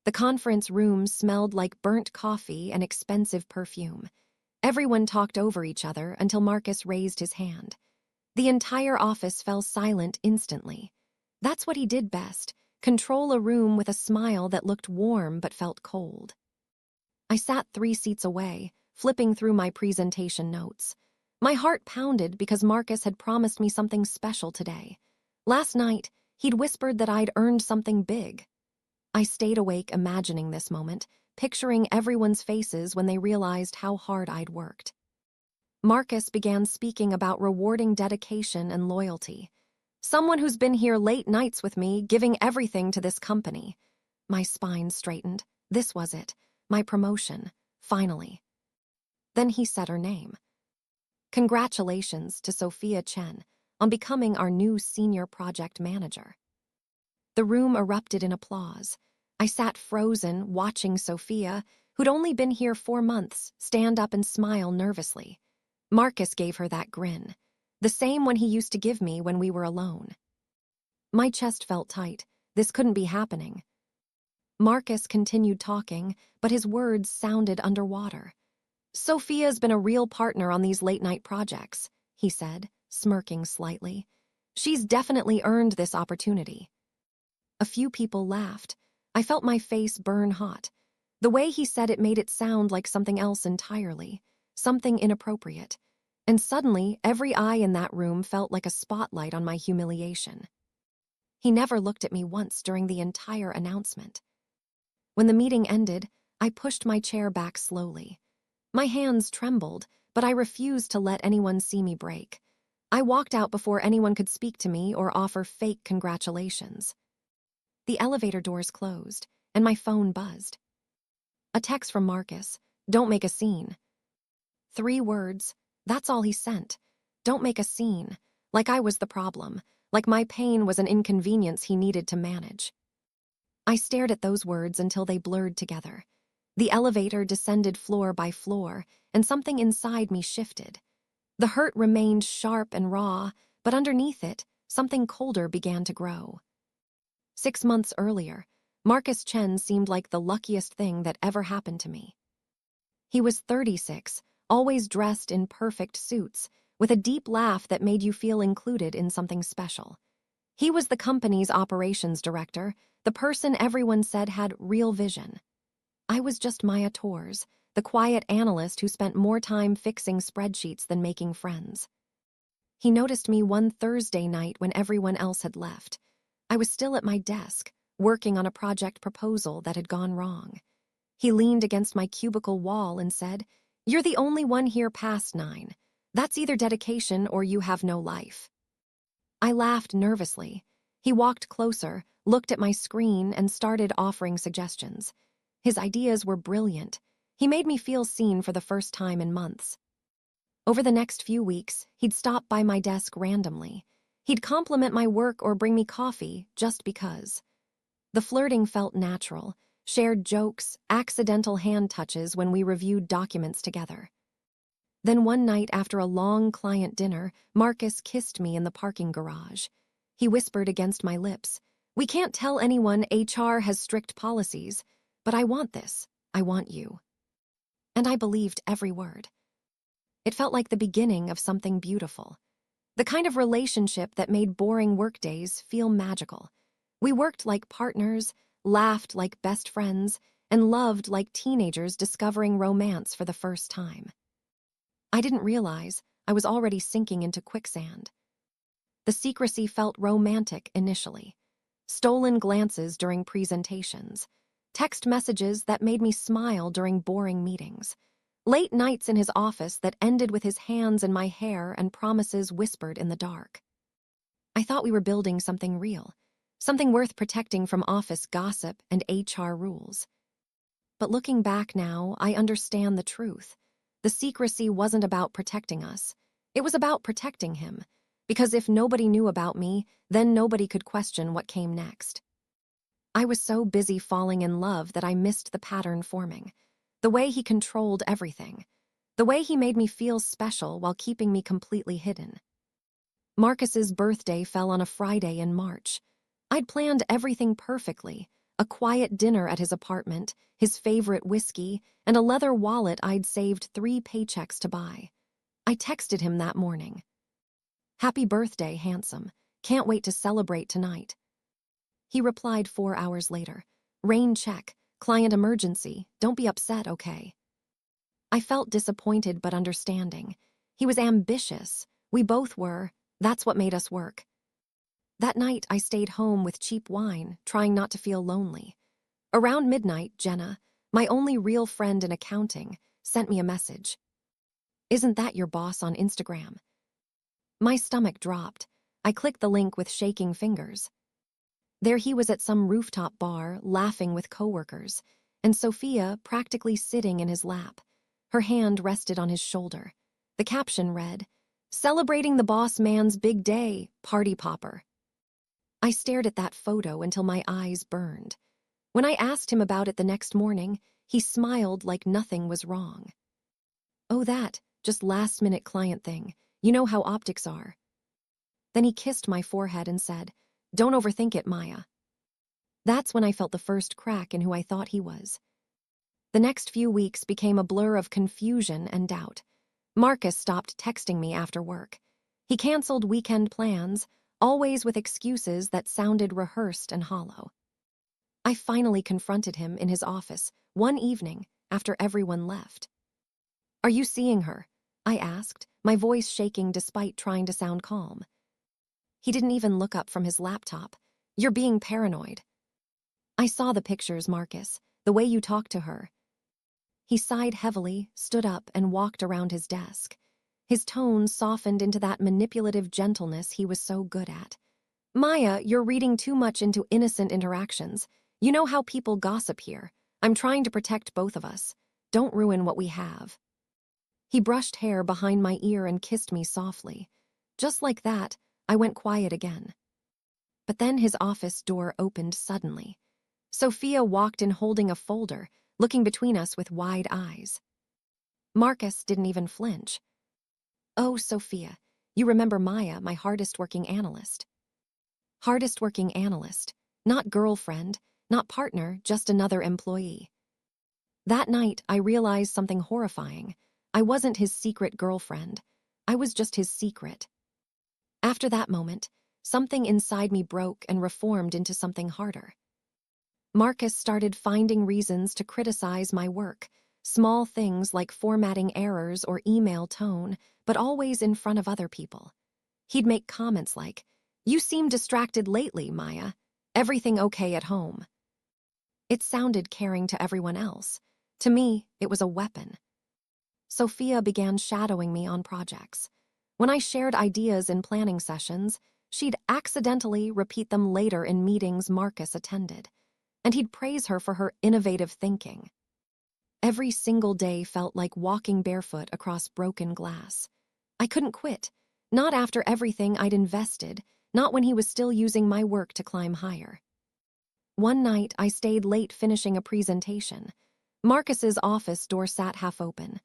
The conference room smelled like burnt coffee and expensive perfume. Everyone talked over each other until Marcus raised his hand. The entire office fell silent instantly. That's what he did best, control a room with a smile that looked warm but felt cold. I sat 3 seats away, flipping through my presentation notes. My heart pounded because Marcus had promised me something special today. Last night, he'd whispered that I'd earned something big. I stayed awake imagining this moment, picturing everyone's faces when they realized how hard I'd worked. Marcus began speaking about rewarding dedication and loyalty. Someone who's been here late nights with me, giving everything to this company. My spine straightened. This was it. My promotion. Finally. Then he said her name. Congratulations to Sophia Chen on becoming our new senior project manager. The room erupted in applause. I sat frozen, watching Sophia, who'd only been here 4 months, stand up and smile nervously. Marcus gave her that grin, the same one he used to give me when we were alone. My chest felt tight. This couldn't be happening. Marcus continued talking, but his words sounded underwater. Sophia's been a real partner on these late-night projects, he said, smirking slightly. She's definitely earned this opportunity. A few people laughed. I felt my face burn hot. The way he said it made it sound like something else entirely, something inappropriate. And suddenly, every eye in that room felt like a spotlight on my humiliation. He never looked at me once during the entire announcement. When the meeting ended, I pushed my chair back slowly. My hands trembled, but I refused to let anyone see me break. I walked out before anyone could speak to me or offer fake congratulations. The elevator doors closed, and my phone buzzed. A text from Marcus, "Don't make a scene." 3 words, that's all he sent. Don't make a scene, like I was the problem, like my pain was an inconvenience he needed to manage. I stared at those words until they blurred together. The elevator descended floor by floor, and something inside me shifted. The hurt remained sharp and raw, but underneath it, something colder began to grow. 6 months earlier, Marcus Chen seemed like the luckiest thing that ever happened to me. He was 36, always dressed in perfect suits, with a deep laugh that made you feel included in something special. He was the company's operations director, the person everyone said had real vision. I was just Maya Tors, the quiet analyst who spent more time fixing spreadsheets than making friends. He noticed me one Thursday night when everyone else had left. I was still at my desk, working on a project proposal that had gone wrong. He leaned against my cubicle wall and said, "You're the only one here past 9. That's either dedication or you have no life." I laughed nervously. He walked closer, looked at my screen, and started offering suggestions. His ideas were brilliant. He made me feel seen for the first time in months. Over the next few weeks, he'd stop by my desk randomly. He'd compliment my work or bring me coffee just because. The flirting felt natural, shared jokes, accidental hand touches when we reviewed documents together. Then one night after a long client dinner, Marcus kissed me in the parking garage. He whispered against my lips, "We can't tell anyone HR has strict policies, but I want this. I want you." And I believed every word. It felt like the beginning of something beautiful. The kind of relationship that made boring workdays feel magical. We worked like partners, laughed like best friends, and loved like teenagers discovering romance for the first time. I didn't realize I was already sinking into quicksand. The secrecy felt romantic initially. Stolen glances during presentations. Text messages that made me smile during boring meetings. Late nights in his office that ended with his hands in my hair and promises whispered in the dark. I thought we were building something real, something worth protecting from office gossip and HR rules. But looking back now, I understand the truth. The secrecy wasn't about protecting us. It was about protecting him, because if nobody knew about me, then nobody could question what came next. I was so busy falling in love that I missed the pattern forming. The way he controlled everything. The way he made me feel special while keeping me completely hidden. Marcus's birthday fell on a Friday in March. I'd planned everything perfectly, A quiet dinner at his apartment, his favorite whiskey, and a leather wallet I'd saved 3 paychecks to buy. I texted him that morning. "Happy birthday, handsome. Can't wait to celebrate tonight." He replied 4 hours later. "Rain check. Client emergency. Don't be upset, okay?" I felt disappointed but understanding. He was ambitious. We both were. That's what made us work. That night, I stayed home with cheap wine, trying not to feel lonely. Around midnight, Jenna, my only real friend in accounting, sent me a message. "Isn't that your boss on Instagram?" My stomach dropped. I clicked the link with shaking fingers. There he was at some rooftop bar, laughing with coworkers, and Sophia practically sitting in his lap. Her hand rested on his shoulder. The caption read, "Celebrating the boss man's big day, party popper." I stared at that photo until my eyes burned. When I asked him about it the next morning, he smiled like nothing was wrong. "Oh, that, just last-minute client thing. You know how optics are." Then he kissed my forehead and said, "Don't overthink it, Maya." That's when I felt the first crack in who I thought he was. The next few weeks became a blur of confusion and doubt. Marcus stopped texting me after work. He canceled weekend plans, always with excuses that sounded rehearsed and hollow. I finally confronted him in his office one evening after everyone left. "Are you seeing her?" I asked, my voice shaking despite trying to sound calm. He didn't even look up from his laptop. "You're being paranoid." "I saw the pictures, Marcus, the way you talked to her." He sighed heavily, stood up, and walked around his desk. His tone softened into that manipulative gentleness he was so good at. "Maya, you're reading too much into innocent interactions. You know how people gossip here. I'm trying to protect both of us. Don't ruin what we have." He brushed hair behind my ear and kissed me softly. Just like that, I went quiet again. But then his office door opened suddenly. Sophia walked in holding a folder, looking between us with wide eyes. Marcus didn't even flinch. "Oh, Sophia, you remember Maya, my hardest-working analyst." Hardest-working analyst, not girlfriend, not partner, just another employee. That night, I realized something horrifying. I wasn't his secret girlfriend. I was just his secret. After that moment, something inside me broke and reformed into something harder. Marcus started finding reasons to criticize my work, small things like formatting errors or email tone, but always in front of other people. He'd make comments like, "You seem distracted lately, Maya. Everything okay at home?" It sounded caring to everyone else. To me, it was a weapon. Sophia began shadowing me on projects. When I shared ideas in planning sessions, she'd accidentally repeat them later in meetings Marcus attended, and he'd praise her for her innovative thinking. Every single day felt like walking barefoot across broken glass. I couldn't quit, not after everything I'd invested, not when he was still using my work to climb higher. One night, I stayed late finishing a presentation. Marcus's office door sat half open.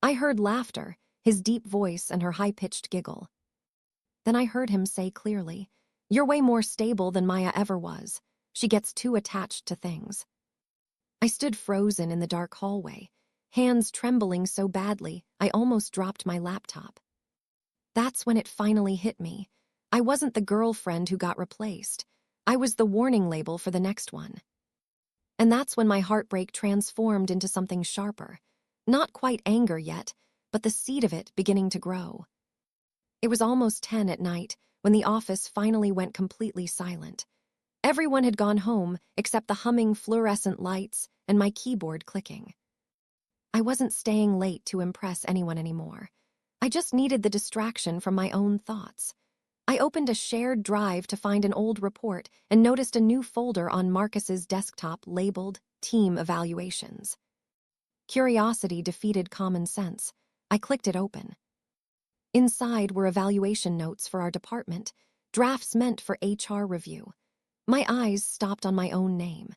I heard laughter, his deep voice and her high-pitched giggle. Then I heard him say clearly, "You're way more stable than Maya ever was. She gets too attached to things." I stood frozen in the dark hallway, hands trembling so badly I almost dropped my laptop. That's when it finally hit me. I wasn't the girlfriend who got replaced. I was the warning label for the next one. And that's when my heartbreak transformed into something sharper. Not quite anger yet, but the seed of it beginning to grow. It was almost 10 at night when the office finally went completely silent. Everyone had gone home except the humming fluorescent lights and my keyboard clicking. I wasn't staying late to impress anyone anymore. I just needed the distraction from my own thoughts. I opened a shared drive to find an old report and noticed a new folder on Marcus's desktop labeled Team Evaluations. Curiosity defeated common sense. I clicked it open. Inside were evaluation notes for our department, drafts meant for HR review. My eyes stopped on my own name.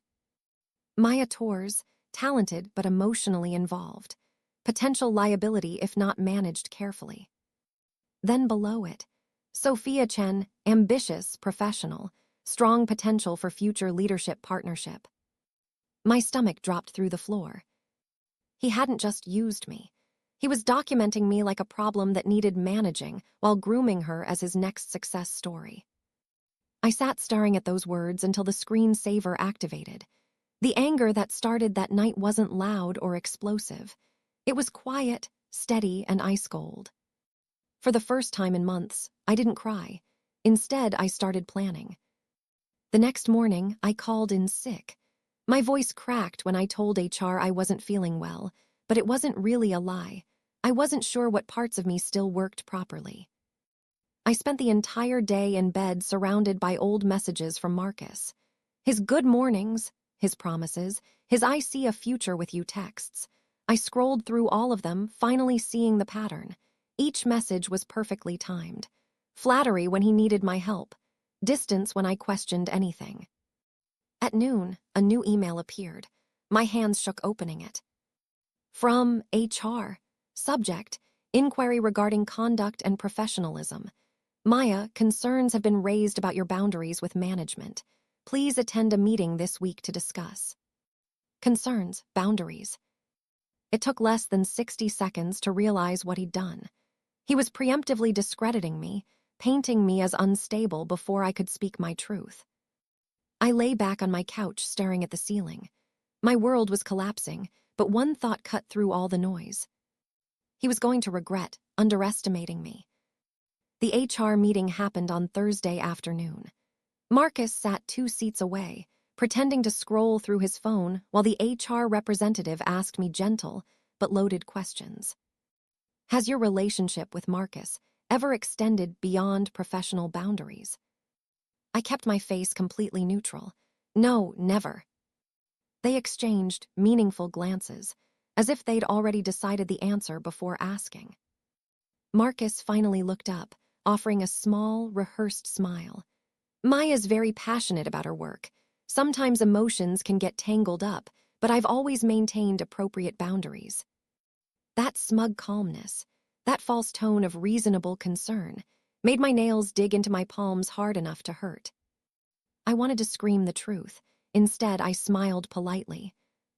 Maya Torres, talented but emotionally involved. Potential liability if not managed carefully. Then below it, Sophia Chen, ambitious, professional, strong potential for future leadership partnership. My stomach dropped through the floor. He hadn't just used me. He was documenting me like a problem that needed managing while grooming her as his next success story. I sat staring at those words until the screensaver activated. The anger that started that night wasn't loud or explosive. It was quiet, steady, and ice cold. For the first time in months, I didn't cry. Instead, I started planning. The next morning, I called in sick. My voice cracked when I told HR I wasn't feeling well, but it wasn't really a lie. I wasn't sure what parts of me still worked properly. I spent the entire day in bed surrounded by old messages from Marcus. His good mornings, his promises, his "I see a future with you" texts. I scrolled through all of them, finally seeing the pattern. Each message was perfectly timed. Flattery when he needed my help. Distance when I questioned anything. At noon, a new email appeared. My hands shook opening it. From HR. Subject: Inquiry regarding conduct and professionalism. Maya, concerns have been raised about your boundaries with management. Please attend a meeting this week to discuss. Concerns, boundaries. It took less than 60 seconds to realize what he'd done. He was preemptively discrediting me, painting me as unstable before I could speak my truth. I lay back on my couch staring at the ceiling. My world was collapsing, but one thought cut through all the noise. He was going to regret underestimating me. The HR meeting happened on Thursday afternoon. Marcus sat 2 seats away, pretending to scroll through his phone while the HR representative asked me gentle but loaded questions. Has your relationship with Marcus ever extended beyond professional boundaries? I kept my face completely neutral. No, never. They exchanged meaningful glances, as if they'd already decided the answer before asking. Marcus finally looked up, offering a small, rehearsed smile. Maya's very passionate about her work. Sometimes emotions can get tangled up, but I've always maintained appropriate boundaries. That smug calmness, that false tone of reasonable concern, made my nails dig into my palms hard enough to hurt. I wanted to scream the truth. Instead, I smiled politely.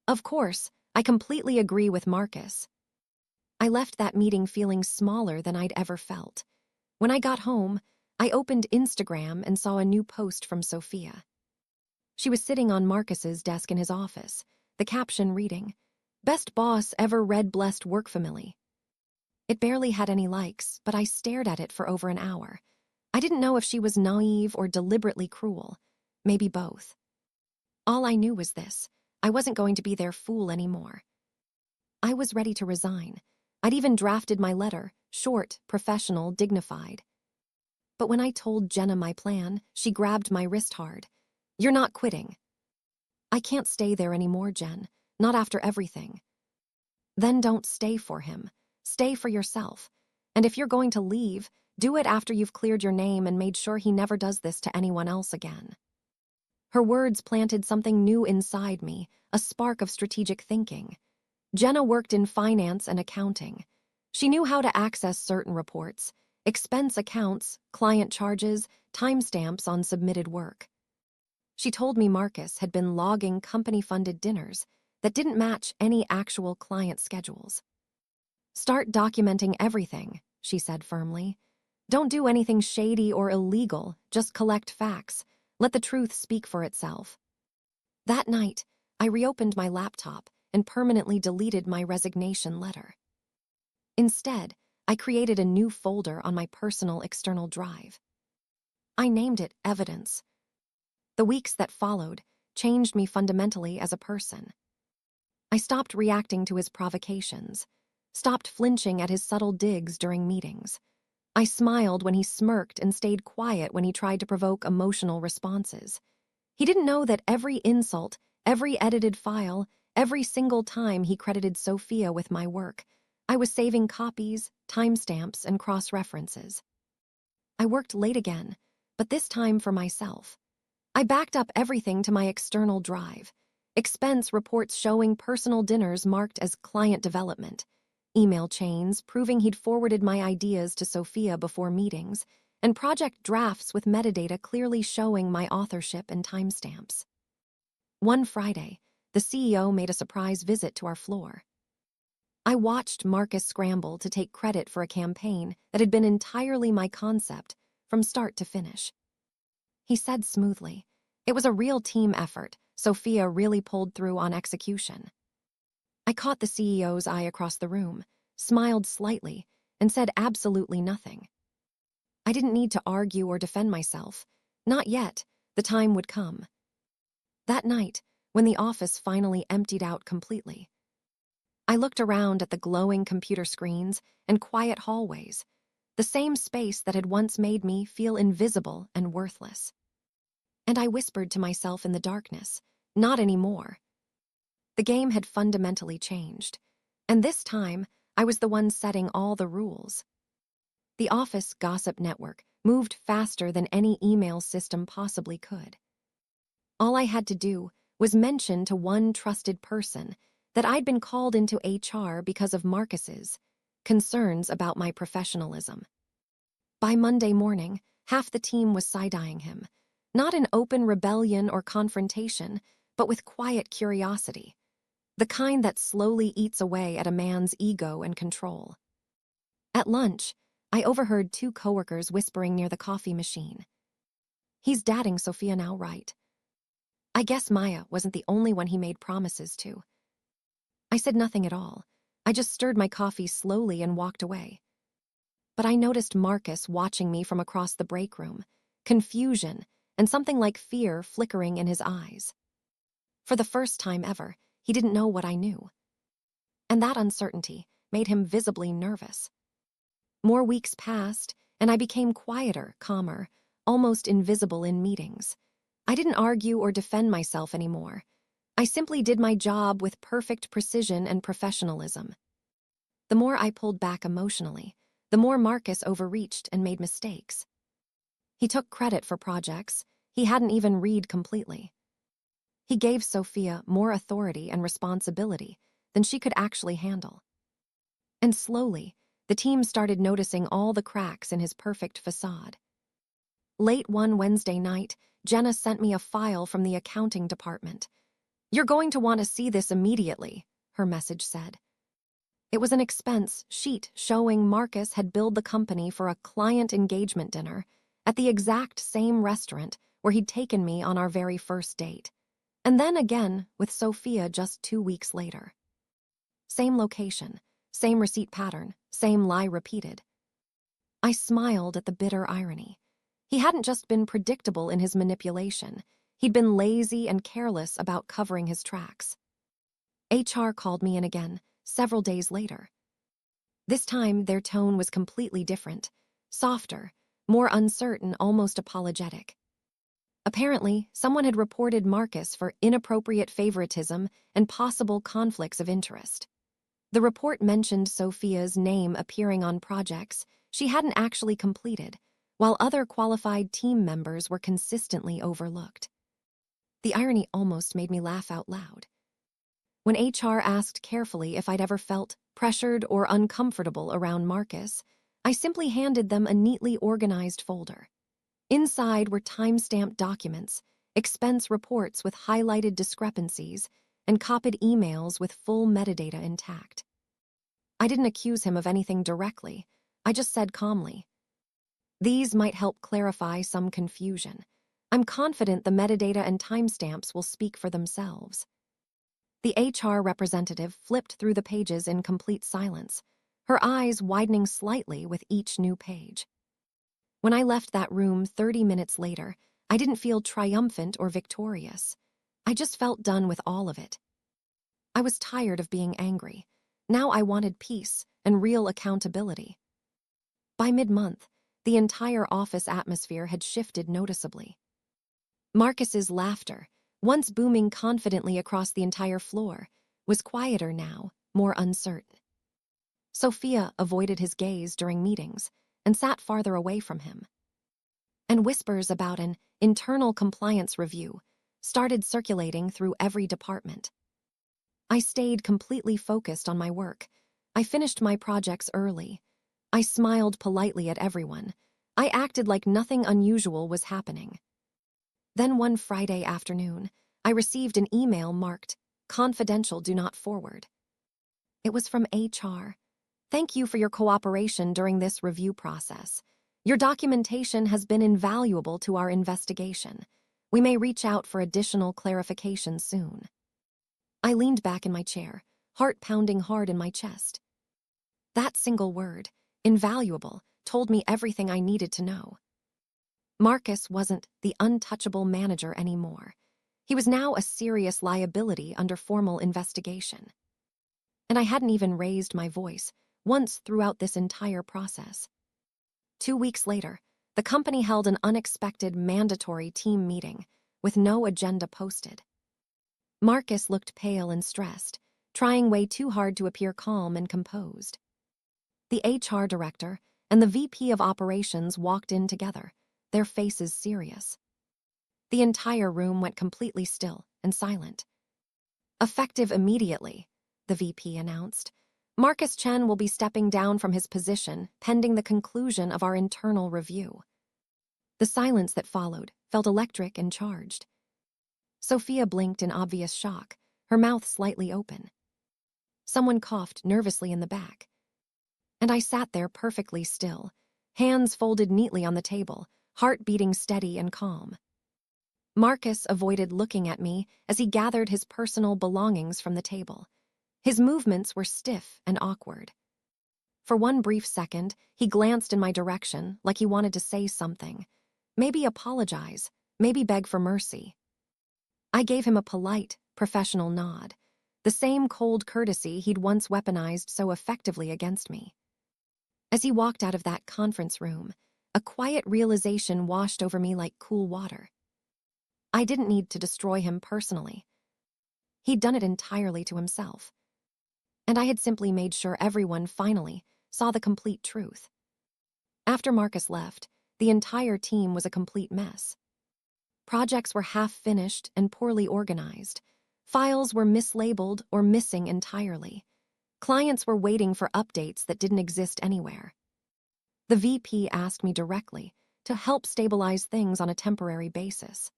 Of course, I completely agree with Marcus. I left that meeting feeling smaller than I'd ever felt. When I got home, I opened Instagram and saw a new post from Sophia. She was sitting on Marcus's desk in his office, the caption reading, "Best boss ever read blessed work family." It barely had any likes, but I stared at it for over an hour. I didn't know if she was naive or deliberately cruel. Maybe both. All I knew was this: I wasn't going to be their fool anymore. I was ready to resign. I'd even drafted my letter, short, professional, dignified. But when I told Jenna my plan, she grabbed my wrist hard. "You're not quitting." "I can't stay there anymore, Jen. Not after everything." "Then don't stay for him. Stay for yourself. And if you're going to leave, do it after you've cleared your name and made sure he never does this to anyone else again." Her words planted something new inside me, a spark of strategic thinking. Jenna worked in finance and accounting. She knew how to access certain reports, expense accounts, client charges, timestamps on submitted work. She told me Marcus had been logging company-funded dinners that didn't match any actual client schedules. "Start documenting everything," she said firmly. "Don't do anything shady or illegal, just collect facts. Let the truth speak for itself." That night, I reopened my laptop and permanently deleted my resignation letter. Instead, I created a new folder on my personal external drive. I named it Evidence. The weeks that followed changed me fundamentally as a person. I stopped reacting to his provocations, stopped flinching at his subtle digs during meetings. I smiled when he smirked and stayed quiet when he tried to provoke emotional responses. He didn't know that every insult, every edited file, every single time he credited Sophia with my work, I was saving copies, timestamps, and cross-references. I worked late again, but this time for myself. I backed up everything to my external drive. Expense reports showing personal dinners marked as client development, email chains proving he'd forwarded my ideas to Sophia before meetings, and project drafts with metadata clearly showing my authorship and timestamps. One Friday, the CEO made a surprise visit to our floor. I watched Marcus scramble to take credit for a campaign that had been entirely my concept from start to finish. He said smoothly, "It was a real team effort. Sophia really pulled through on execution." I caught the CEO's eye across the room, smiled slightly, and said absolutely nothing. I didn't need to argue or defend myself. Not yet. The time would come. That night, when the office finally emptied out completely, I looked around at the glowing computer screens and quiet hallways, the same space that had once made me feel invisible and worthless. And I whispered to myself in the darkness, not anymore. The game had fundamentally changed, and this time I was the one setting all the rules. The office gossip network moved faster than any email system possibly could. All I had to do was mention to one trusted person that I'd been called into HR because of Marcus's concerns about my professionalism. By Monday morning, half the team was side-eyeing him, not in open rebellion or confrontation, but with quiet curiosity, the kind that slowly eats away at a man's ego and control. At lunch, I overheard two coworkers whispering near the coffee machine. "He's dating Sophia now, right?" I guess Maya wasn't the only one he made promises to. I said nothing at all. I just stirred my coffee slowly and walked away. But I noticed Marcus watching me from across the break room, confusion and something like fear flickering in his eyes. For the first time ever, he didn't know what I knew. And that uncertainty made him visibly nervous. More weeks passed, and I became quieter, calmer, almost invisible in meetings. I didn't argue or defend myself anymore. I simply did my job with perfect precision and professionalism. The more I pulled back emotionally, the more Marcus overreached and made mistakes. He took credit for projects he hadn't even read completely. He gave Sophia more authority and responsibility than she could actually handle. And slowly, the team started noticing all the cracks in his perfect facade. Late one Wednesday night, Jenna sent me a file from the accounting department. "You're going to want to see this immediately," her message said. It was an expense sheet showing Marcus had billed the company for a client engagement dinner at the exact same restaurant where he'd taken me on our very first date, and then again with Sophia just 2 weeks later. Same location, same receipt pattern, same lie repeated. I smiled at the bitter irony. He hadn't just been predictable in his manipulation, he'd been lazy and careless about covering his tracks. HR called me in again, several days later. This time, their tone was completely different, softer, more uncertain, almost apologetic. Apparently, someone had reported Marcus for inappropriate favoritism and possible conflicts of interest. The report mentioned Sophia's name appearing on projects she hadn't actually completed, while other qualified team members were consistently overlooked. The irony almost made me laugh out loud. When HR asked carefully if I'd ever felt pressured or uncomfortable around Marcus, I simply handed them a neatly organized folder. Inside were time-stamped documents, expense reports with highlighted discrepancies, and copied emails with full metadata intact. I didn't accuse him of anything directly. I just said calmly, "These might help clarify some confusion. I'm confident the metadata and timestamps will speak for themselves." The HR representative flipped through the pages in complete silence, her eyes widening slightly with each new page. When I left that room 30 minutes later, I didn't feel triumphant or victorious. I just felt done with all of it. I was tired of being angry. Now I wanted peace and real accountability. By mid-month, the entire office atmosphere had shifted noticeably. Marcus's laughter, once booming confidently across the entire floor, was quieter now, more uncertain. Sophia avoided his gaze during meetings and sat farther away from him. And whispers about an internal compliance review started circulating through every department. I stayed completely focused on my work. I finished my projects early. I smiled politely at everyone. I acted like nothing unusual was happening. Then one Friday afternoon, I received an email marked Confidential, do not forward. It was from HR. Thank you for your cooperation during this review process. Your documentation has been invaluable to our investigation. We may reach out for additional clarification soon. I leaned back in my chair, heart pounding hard in my chest. That single word, invaluable, told me everything I needed to know. Marcus wasn't the untouchable manager anymore. He was now a serious liability under formal investigation. And I hadn't even raised my voice once throughout this entire process. 2 weeks later, the company held an unexpected mandatory team meeting with no agenda posted. Marcus looked pale and stressed, trying way too hard to appear calm and composed. The HR director and the VP of operations walked in together, their faces serious. The entire room went completely still and silent. Effective immediately, the VP announced, Marcus Chen will be stepping down from his position pending the conclusion of our internal review. The silence that followed felt electric and charged. Sophia blinked in obvious shock, her mouth slightly open. Someone coughed nervously in the back. And I sat there perfectly still, hands folded neatly on the table, heart beating steady and calm. Marcus avoided looking at me as he gathered his personal belongings from the table. His movements were stiff and awkward. For one brief second, he glanced in my direction like he wanted to say something. Maybe apologize, maybe beg for mercy. I gave him a polite, professional nod, the same cold courtesy he'd once weaponized so effectively against me. As he walked out of that conference room, a quiet realization washed over me like cool water. I didn't need to destroy him personally. He'd done it entirely to himself. And I had simply made sure everyone finally saw the complete truth. After Marcus left, the entire team was a complete mess. Projects were half-finished and poorly organized. Files were mislabeled or missing entirely. Clients were waiting for updates that didn't exist anywhere. The VP asked me directly to help stabilize things on a temporary basis.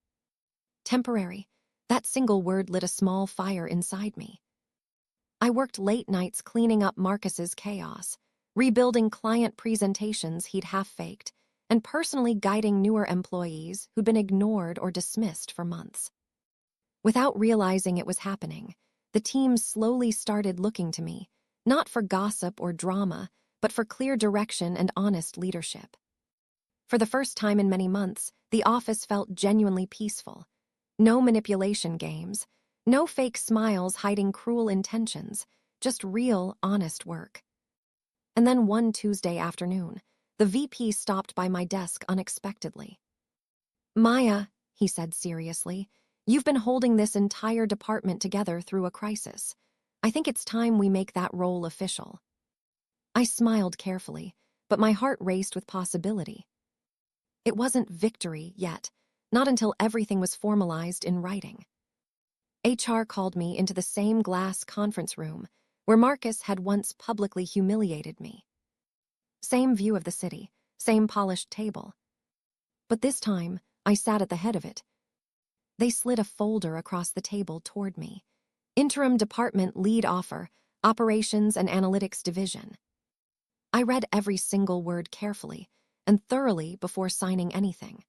Temporary, that single word lit a small fire inside me. I worked late nights cleaning up Marcus's chaos, rebuilding client presentations he'd half-faked, and personally guiding newer employees who'd been ignored or dismissed for months. Without realizing it was happening, the team slowly started looking to me, not for gossip or drama, but for clear direction and honest leadership. For the first time in many months, the office felt genuinely peaceful. No manipulation games, no fake smiles hiding cruel intentions, just real, honest work. And then one Tuesday afternoon, the VP stopped by my desk unexpectedly. Maya, he said seriously, you've been holding this entire department together through a crisis. I think it's time we make that role official. I smiled carefully, but my heart raced with possibility. It wasn't victory yet, not until everything was formalized in writing. HR called me into the same glass conference room where Marcus had once publicly humiliated me. Same view of the city, same polished table. But this time, I sat at the head of it. They slid a folder across the table toward me. Interim Department Lead Offer, Operations and Analytics Division. I read every single word carefully and thoroughly before signing anything.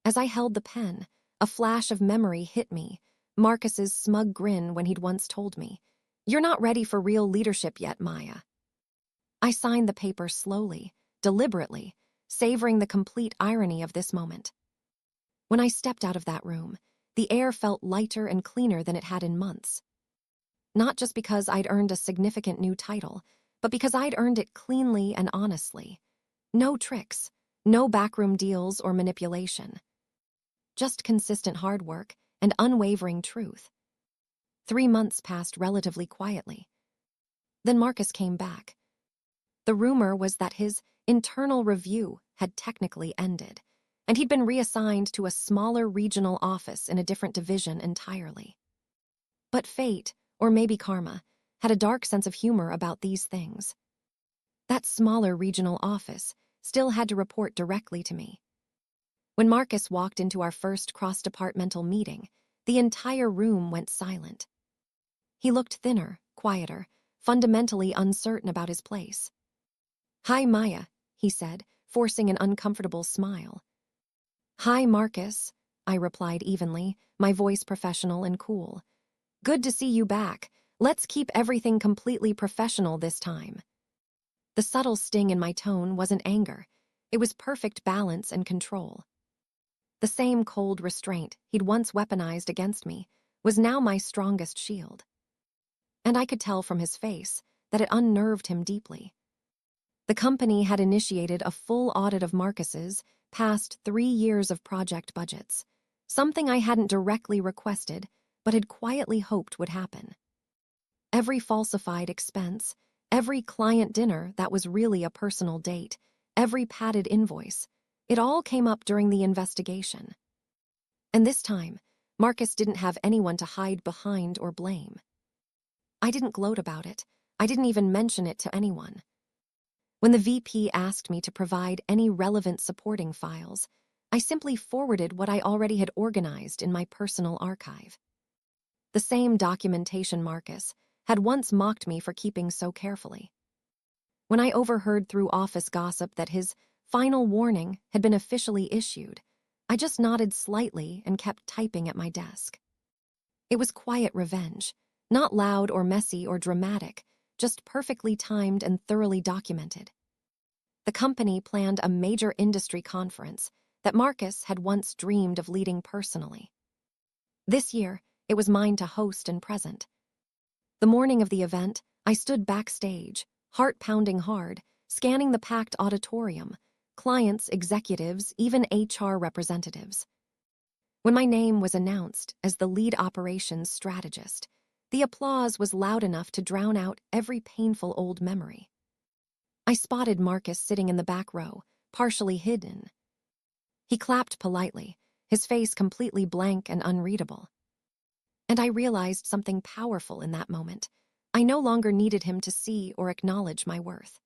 As I held the pen, a flash of memory hit me, Marcus's smug grin when he'd once told me, "You're not ready for real leadership yet, Maya." I signed the paper slowly, deliberately, savoring the complete irony of this moment. When I stepped out of that room, the air felt lighter and cleaner than it had in months. Not just because I'd earned a significant new title, but because I'd earned it cleanly and honestly. No tricks, no backroom deals or manipulation. Just consistent hard work and unwavering truth. 3 months passed relatively quietly. Then Marcus came back. The rumor was that his internal review had technically ended, and he'd been reassigned to a smaller regional office in a different division entirely. But fate, or maybe karma, had a dark sense of humor about these things. That smaller regional office still had to report directly to me. When Marcus walked into our first cross-departmental meeting, the entire room went silent. He looked thinner, quieter, fundamentally uncertain about his place. "Hi, Maya," he said, forcing an uncomfortable smile. "Hi, Marcus," I replied evenly, my voice professional and cool. "Good to see you back. Let's keep everything completely professional this time." The subtle sting in my tone wasn't anger. It was perfect balance and control. The same cold restraint he'd once weaponized against me was now my strongest shield. And I could tell from his face that it unnerved him deeply. The company had initiated a full audit of Marcus's past 3 years of project budgets, something I hadn't directly requested but had quietly hoped would happen. Every falsified expense, every client dinner that was really a personal date, every padded invoice, it all came up during the investigation. And this time, Marcus didn't have anyone to hide behind or blame. I didn't gloat about it. I didn't even mention it to anyone. When the VP asked me to provide any relevant supporting files, I simply forwarded what I already had organized in my personal archive. The same documentation Marcus had once mocked me for keeping so carefully. When I overheard through office gossip that his final warning had been officially issued, I just nodded slightly and kept typing at my desk. It was quiet revenge, not loud or messy or dramatic, just perfectly timed and thoroughly documented. The company planned a major industry conference that Marcus had once dreamed of leading personally. This year, it was mine to host and present. The morning of the event, I stood backstage, heart pounding hard, scanning the packed auditorium, clients, executives, even HR representatives. When my name was announced as the lead operations strategist, the applause was loud enough to drown out every painful old memory. I spotted Marcus sitting in the back row, partially hidden. He clapped politely, his face completely blank and unreadable. And I realized something powerful in that moment. I no longer needed him to see or acknowledge my worth.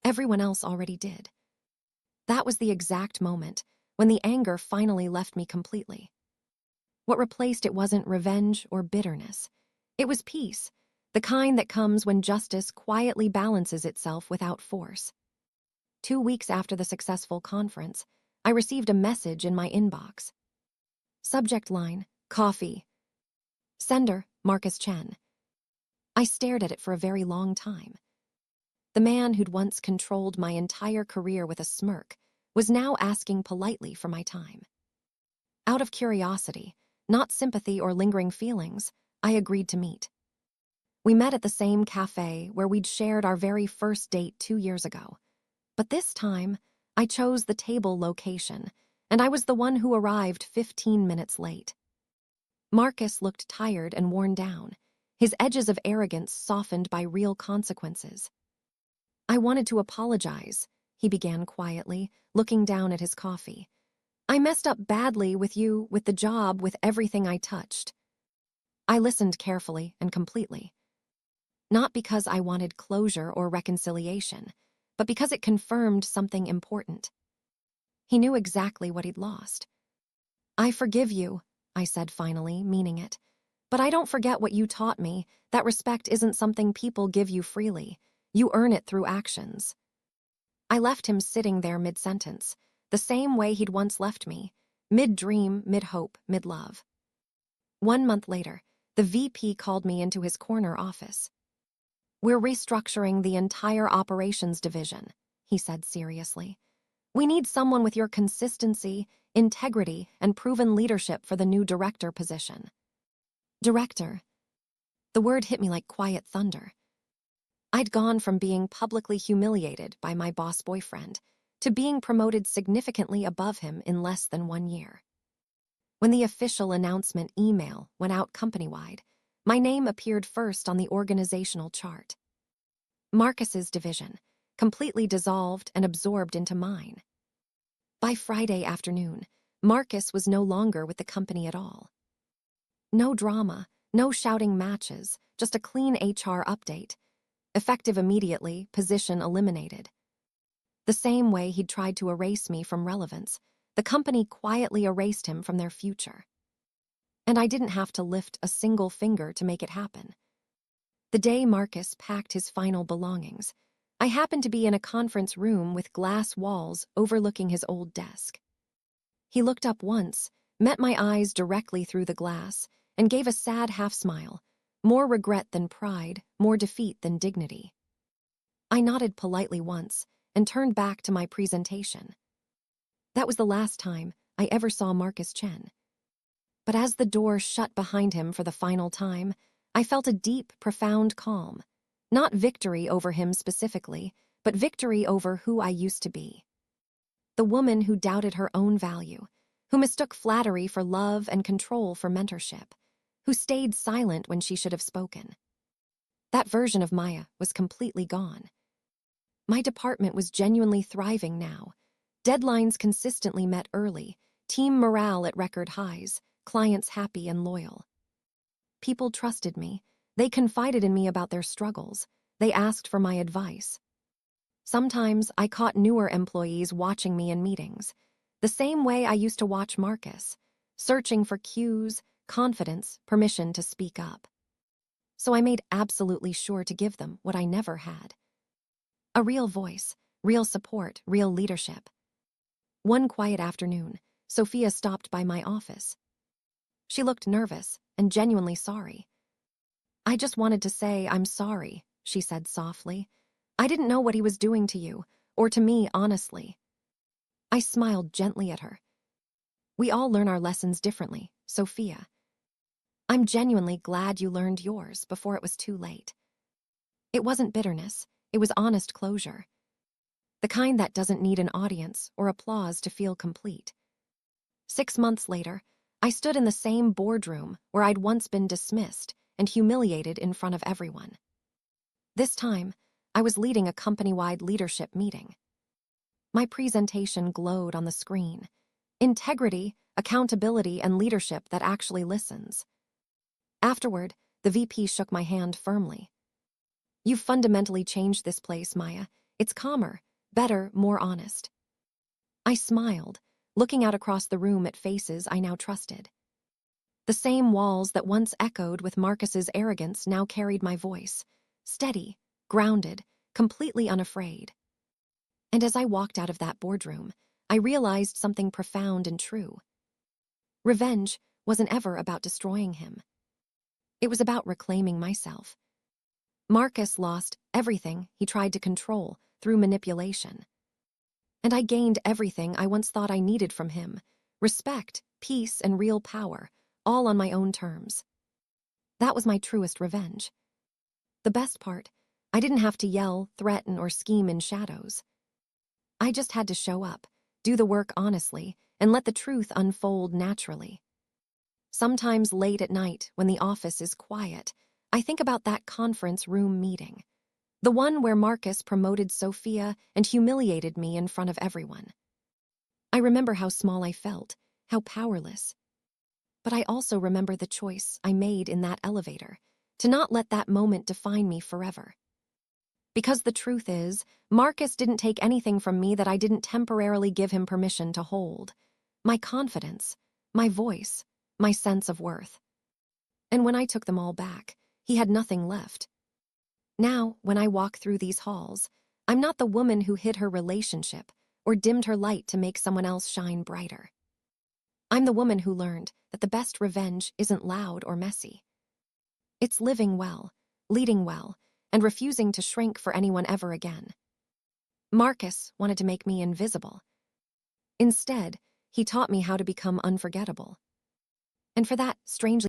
Everyone else already did. That was the exact moment when the anger finally left me completely. What replaced it wasn't revenge or bitterness. It was peace, the kind that comes when justice quietly balances itself without force. 2 weeks after the successful conference, I received a message in my inbox. Subject line, coffee. Sender, Marcus Chen. I stared at it for a very long time. The man who'd once controlled my entire career with a smirk was now asking politely for my time. Out of curiosity, not sympathy or lingering feelings, I agreed to meet. We met at the same cafe where we'd shared our very first date 2 years ago. But this time, I chose the table location, and I was the one who arrived 15 minutes late. Marcus looked tired and worn down, his edges of arrogance softened by real consequences. "I wanted to apologize," he began quietly, looking down at his coffee. "I messed up badly with you, with the job, with everything I touched." I listened carefully and completely. Not because I wanted closure or reconciliation, but because it confirmed something important. He knew exactly what he'd lost. "I forgive you," I said finally, meaning it. "But I don't forget what you taught me, that respect isn't something people give you freely. You earn it through actions." I left him sitting there mid-sentence, the same way he'd once left me, mid-dream, mid-hope, mid-love. 1 month later, the VP called me into his corner office. "We're restructuring the entire operations division," he said seriously. "We need someone with your consistency, integrity, and proven leadership for the new director position." Director. The word hit me like quiet thunder. I'd gone from being publicly humiliated by my boss boyfriend to being promoted significantly above him in less than 1 year. When the official announcement email went out company-wide, my name appeared first on the organizational chart. Marcus's division, completely dissolved and absorbed into mine. By Friday afternoon, Marcus was no longer with the company at all. No drama, no shouting matches, just a clean HR update. Effective immediately, position eliminated. The same way he'd tried to erase me from relevance, the company quietly erased him from their future. And I didn't have to lift a single finger to make it happen. The day Marcus packed his final belongings, I happened to be in a conference room with glass walls overlooking his old desk. He looked up once, met my eyes directly through the glass, and gave a sad half-smile, more regret than pride, more defeat than dignity. I nodded politely once and turned back to my presentation. That was the last time I ever saw Marcus Chen. But as the door shut behind him for the final time, I felt a deep, profound calm. Not victory over him specifically, but victory over who I used to be. The woman who doubted her own value, who mistook flattery for love and control for mentorship, who stayed silent when she should have spoken. That version of Maya was completely gone. My department was genuinely thriving now. Deadlines consistently met early, team morale at record highs, clients happy and loyal. People trusted me. They confided in me about their struggles. They asked for my advice. Sometimes I caught newer employees watching me in meetings, the same way I used to watch Marcus, searching for cues, confidence, permission to speak up. So I made absolutely sure to give them what I never had. A real voice, real support, real leadership. One quiet afternoon, Sophia stopped by my office. She looked nervous and genuinely sorry. "I just wanted to say I'm sorry," she said softly. "I didn't know what he was doing to you, or to me, honestly." I smiled gently at her. "We all learn our lessons differently, Sophia. I'm genuinely glad you learned yours before it was too late." It wasn't bitterness, it was honest closure. The kind that doesn't need an audience or applause to feel complete. 6 months later, I stood in the same boardroom where I'd once been dismissed and humiliated in front of everyone. This time, I was leading a company-wide leadership meeting. My presentation glowed on the screen. Integrity, accountability, and leadership that actually listens. Afterward, the VP shook my hand firmly. "You've fundamentally changed this place, Maya. It's calmer, better, more honest." I smiled, looking out across the room at faces I now trusted. The same walls that once echoed with Marcus's arrogance now carried my voice, steady, grounded, completely unafraid. And as I walked out of that boardroom, I realized something profound and true. Revenge wasn't ever about destroying him. It was about reclaiming myself. Marcus lost everything he tried to control through manipulation. And I gained everything I once thought I needed from him: respect, peace, and real power, all on my own terms. That was my truest revenge. The best part, I didn't have to yell, threaten, or scheme in shadows. I just had to show up, do the work honestly, and let the truth unfold naturally. Sometimes late at night, when the office is quiet, I think about that conference room meeting. The one where Marcus promoted Sophia and humiliated me in front of everyone. I remember how small I felt, how powerless. But I also remember the choice I made in that elevator, to not let that moment define me forever. Because the truth is, Marcus didn't take anything from me that I didn't temporarily give him permission to hold. My confidence, my voice, my sense of worth. And when I took them all back, he had nothing left. Now, when I walk through these halls, I'm not the woman who hid her relationship or dimmed her light to make someone else shine brighter. I'm the woman who learned that the best revenge isn't loud or messy. It's living well, leading well, and refusing to shrink for anyone ever again. Marcus wanted to make me invisible. Instead, he taught me how to become unforgettable. And for that, strangely,